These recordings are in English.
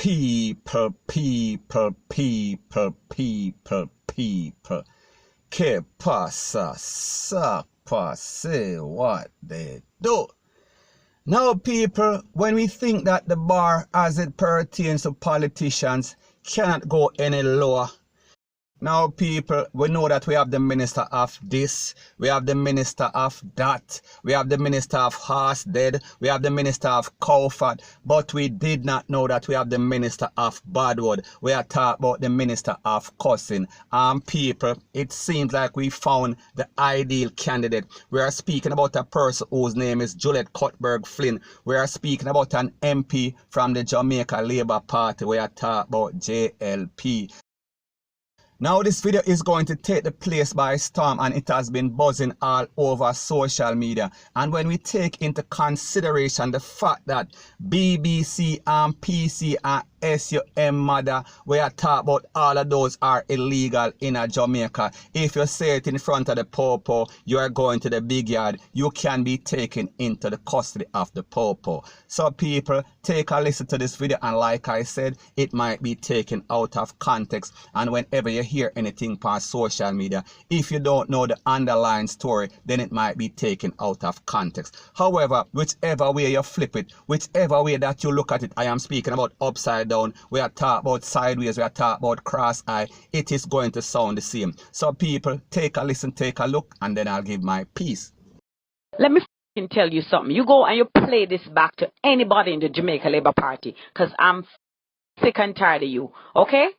People. Que pasa, sapa, say what they do. Now, people, when we think that the bar as it pertains to politicians cannot go any lower. Now, people, we know that we have the minister of this, we have the minister of that, we have the minister of horse dead, we have the minister of Cowford, but we did not know that we have the minister of Badwood. We are talking about the minister of cussing. People, it seems like we found the ideal candidate. We are speaking about a person whose name is Juliet Cuthbert Flynn. We are speaking about an MP from the Jamaica Labour Party. We are talking about JLP. Now this video is going to take the place by storm, and it has been buzzing all over social media. And when we take into consideration the fact that BBC and PC and SUM mother, we are talking about all of those are illegal in Jamaica. If you say it in front of the popo, you are going to the big yard, you can be taken into the custody of the popo. So people, take a listen to this video, and like I said, it might be taken out of context. And whenever you hear anything past social media, if you don't know the underlying story, then it might be taken out of context. However, whichever way you flip it, whichever way that you look at it, I am speaking about upside down, we are talking about sideways, we are talking about cross eye, it is going to sound the same. So people, take a listen, take a look, and then I'll give my piece. Let me tell you something. You go and you play this back to anybody in the Jamaica Labour Party, because I'm sick and tired of you, okay?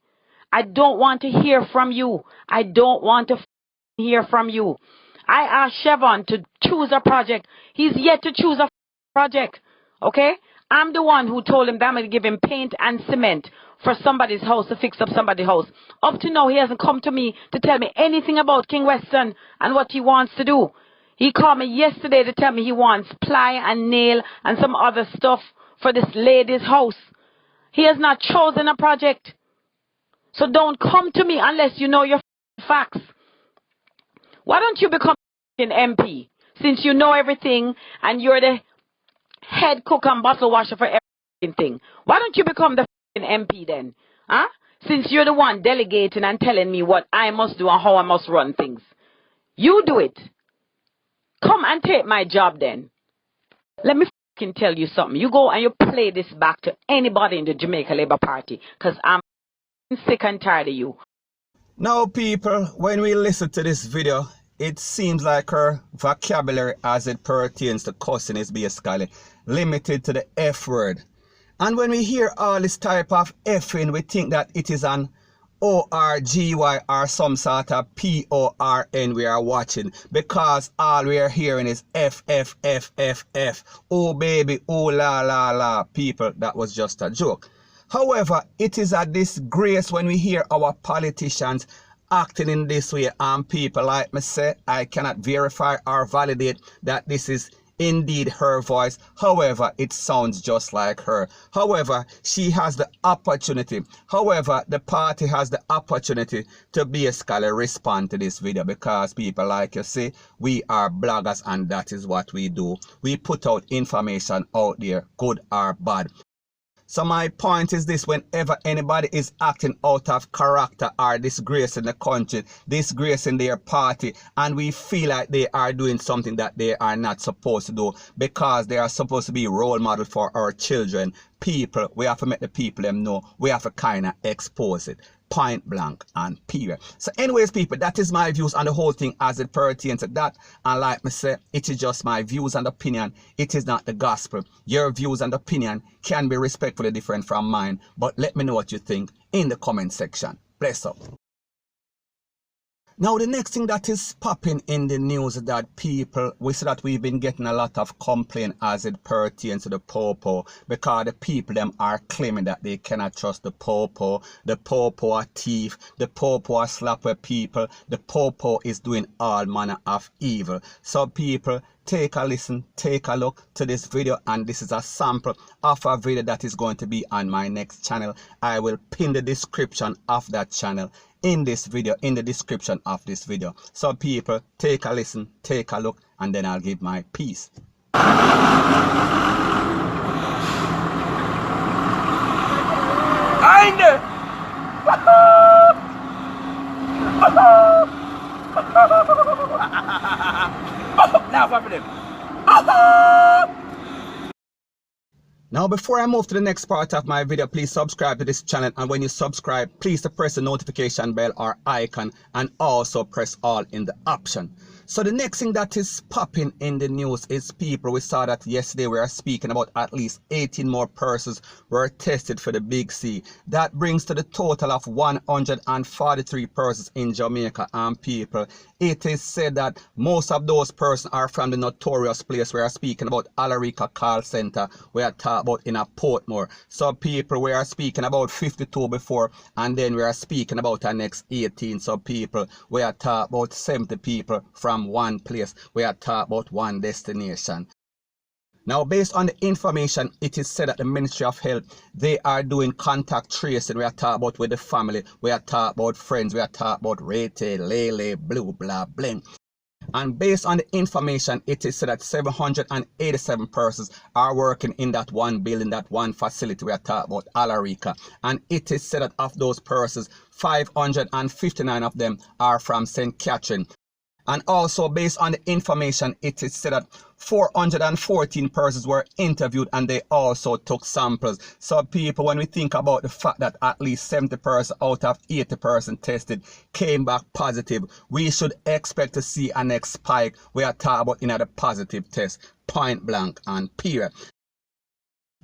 I don't want to hear from you. I don't want to hear from you. I asked Chevron to choose a project. He's yet to choose a project, okay? I'm the one who told him that I'm going to give him paint and cement for somebody's house, to fix up somebody's house. Up to now, he hasn't come to me to tell me anything about King Weston and what he wants to do. He called me yesterday to tell me he wants ply and nail and some other stuff for this lady's house. He has not chosen a project. So don't come to me unless you know your facts. Why don't you become an MP, since you know everything and you're the head cook and bottle washer for everything? Why don't you become the MP then? Huh? Since you're the one delegating and telling me what I must do and how I must run things. You do it. Come and take my job then. Let me tell you something. You go and you play this back to anybody in the Jamaica Labour Party, because I'm sick and tired of you. Now people, when we listen to this video, it seems like her vocabulary as it pertains to cussing is basically limited to the F word. And when we hear all this type of Fing, we think that it is an ORGY or some sort of PORN we are watching, because all we are hearing is F. Oh baby, oh la la la. People, that was just a joke. However, it is a disgrace when we hear our politicians acting in this way, and people like me say, I cannot verify or validate that this is indeed her voice. However, it sounds just like her. However, she has the opportunity. However, the party has the opportunity to basically respond to this video, because people like you say, we are bloggers and that is what we do. We put out information out there, good or bad. So my point is this: whenever anybody is acting out of character or disgracing the country, disgracing their party, and we feel like they are doing something that they are not supposed to do, because they are supposed to be role model for our children, people, we have to make the people them know, we have to kind of expose it. Point blank and period. So anyways, people, that is my views on the whole thing as it pertains to that. And like me say, it is just my views and opinion. It is not the gospel. Your views and opinion can be respectfully different from mine, but let me know what you think in the comment section. Bless up. Now the next thing that is popping in the news is that people, we see that we've been getting a lot of complaint as it pertains to the popo, because the people them are claiming that they cannot trust the popo are thief, the popo are slapper people, the popo is doing all manner of evil. So people, take a listen, take a look to this video, and this is a sample of a video that is going to be on my next channel. I will pin the description of that channel in this video, in the description of this video. So people, take a listen, take a look, and then I'll give my piece. Behind it! Now for them. Now before I move to the next part of my video, please subscribe to this channel, and when you subscribe, please press the notification bell or icon and also press all in the option. So the next thing that is popping in the news is people. We saw that yesterday we are speaking about at least 18 more persons were tested for the Big C. That brings to the total of 143 persons in Jamaica, and people, it is said that most of those persons are from the notorious place we are speaking about, Alarica Call Center. We are talking about in a Portmore. So people, we are speaking about 52 before, and then we are speaking about our next 18. So people, we are talking about 70 people from one place. We are talking about one destination. Now, based on the information, it is said that the Ministry of Health, they are doing contact tracing. We are talking about with the family. We are talking about friends. We are talking about Rete, Lele, Blue, blah, bling. And based on the information, it is said that 787 persons are working in that one building, that one facility. We are talking about Alarica. And it is said that of those persons, 559 of them are from St. Catherine. And also based on the information, it is said that 414 persons were interviewed and they also took samples. So people, when we think about the fact that at least 70% out of 80% tested came back positive, we should expect to see a next spike. We are talking about another positive test, point blank and period.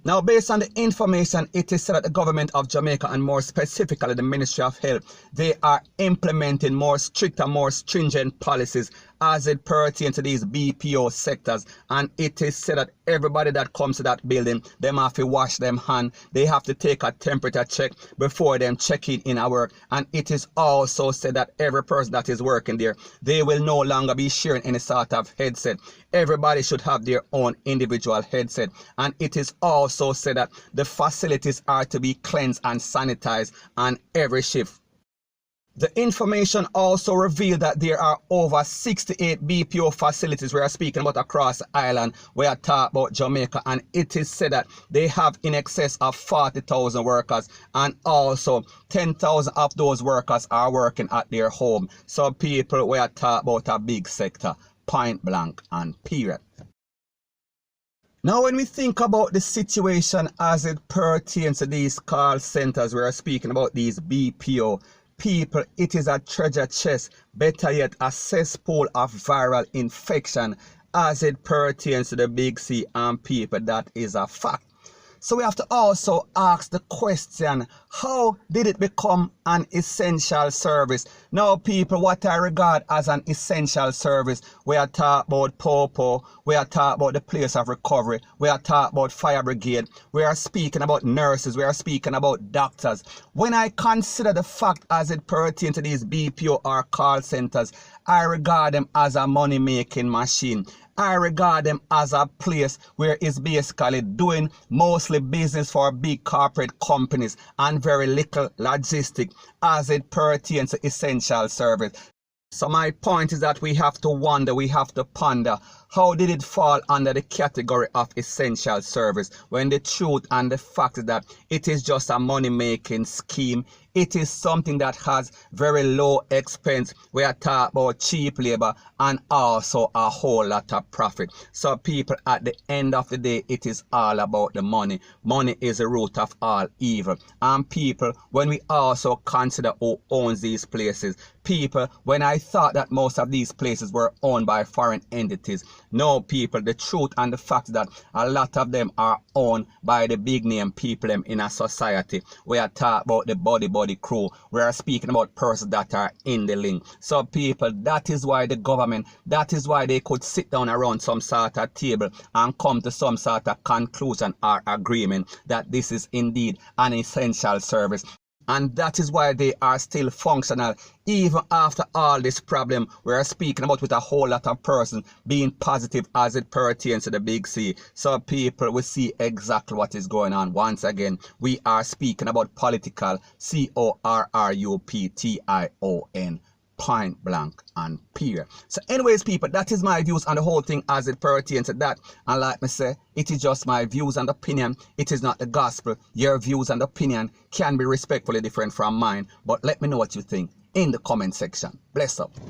Now, based on the information, it is said that the government of Jamaica, and more specifically the Ministry of Health, they are implementing more strict and more stringent policies as it pertains to these BPO sectors. And it is said that everybody that comes to that building, them have to wash them hand. They have to take a temperature check before them checking in at work. And it is also said that every person that is working there, they will no longer be sharing any sort of headset. Everybody should have their own individual headset. And it is also said that the facilities are to be cleansed and sanitized on every shift. The information also revealed that there are over 68 BPO facilities we are speaking about across the island. We are talking about Jamaica, and it is said that they have in excess of 40,000 workers, and also 10,000 of those workers are working at their home. So people, we are talking about a big sector, point blank and period. Now, when we think about the situation as it pertains to these call centers, we are speaking about these BPO people, it is a treasure chest, better yet a cesspool of viral infection as it pertains to the Big C, and people, that is a fact. So we have to also ask the question, how did it become an essential service? Now people, what I regard as an essential service, we are talking about Popo, we are talking about the place of recovery, we are talking about fire brigade, we are speaking about nurses, we are speaking about doctors. When I consider the fact as it pertains to these BPO or call centers, I regard them as a money-making machine. I regard them as a place where it's basically doing mostly business for big corporate companies and very little logistic as it pertains to essential service. So my point is that we have to wonder, we have to ponder, how did it fall under the category of essential service, when the truth and the fact is that it is just a money-making scheme. It is something that has very low expense. We are talking about cheap labor and also a whole lot of profit. So people, at the end of the day, it is all about the money. Money is the root of all evil. And people, when we also consider who owns these places, people, when I thought that most of these places were owned by foreign entities, no people, the truth and the fact that a lot of them are owned by the big name people in a society. We are talking about the body crew. We are speaking about persons that are in the link. So people, that is why the government, that is why they could sit down around some sort of table and come to some sort of conclusion or agreement that this is indeed an essential service. And that is why they are still functional even after all this problem we are speaking about, with a whole lot of persons being positive as it pertains to the Big C. So people, we see exactly what is going on. Once again, we are speaking about political, CORRUPTION, point blank and period. So anyways, people, that is my views on the whole thing as it pertains to that. And like me say, it is just my views and opinion. It is not the gospel. Your views and opinion can be respectfully different from mine. But let me know what you think in the comment section. Bless up.